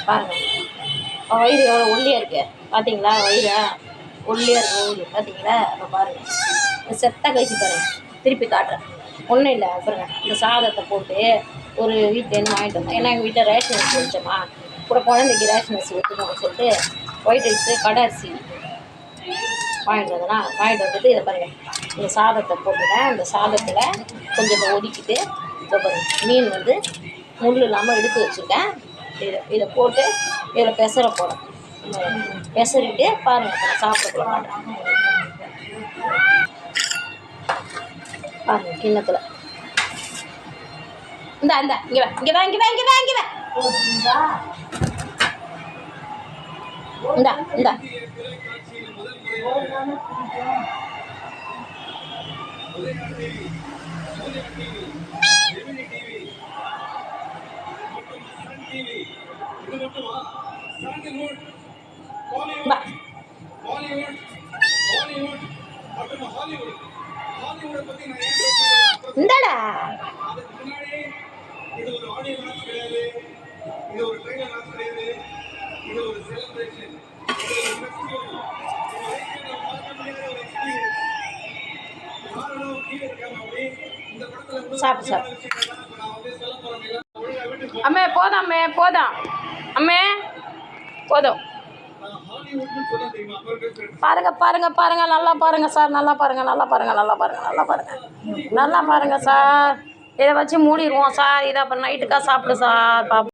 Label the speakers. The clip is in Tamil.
Speaker 1: பாருங்கள் வயிறு எவ்வளோ ஒல்லியாக இருக்கு பார்த்தீங்களா? வயிறு ஒல்லியாக இருக்கும் வயிறு பார்த்தீங்களா? அப்போ பாருங்கள் செத்த கழிச்சு பாருங்கள். திருப்பி காட்டுறேன். ஒன்றும் இல்லை பாருங்கள். இந்த சாதத்தை போட்டு ஒரு வீட்டிலேருந்து வாங்கிட்டு வந்தோம். ஏன்னா எங்கள் வீட்டில் ரேஷன் அரிசி வச்சோமா, கூட குழந்தைக்கு ரேஷன் அரிசி ஊற்றணும்னு சொல்லிட்டு ஒயிட் ரைஸு கடை அரிசி வாங்கிட்டு வந்துட்டு இதை பாருங்கள். இந்த சாதத்தை போட்டுட்டேன். இந்த சாதத்தில் கொஞ்சம் ஒதுக்கிட்டு இதை பாருங்கள். மீன் வந்து முள் இல்லாமல் எடுத்து வச்சுருக்கேன். இதை போட்டு இதில் பெசர போகிறேன். பெசரிட்டு பாருங்கள். நான் சாப்பிடக்குள்ள மாட்டேன் பாருங்கள். கிண்ணத்தில் இந்த இங்கே தான் இந்த இந்தடா சாப்பிட்டு அம்மே போதும் அம்மே போதும் அம்மே போதும். பாருங்க நல்லா பாருங்க சார். நல்லா பாருங்க சார். இதை வச்சு மூடிடுவோம் சார். இதை அப்புறம் நைட்டுக்கா சாப்பிடு சார்.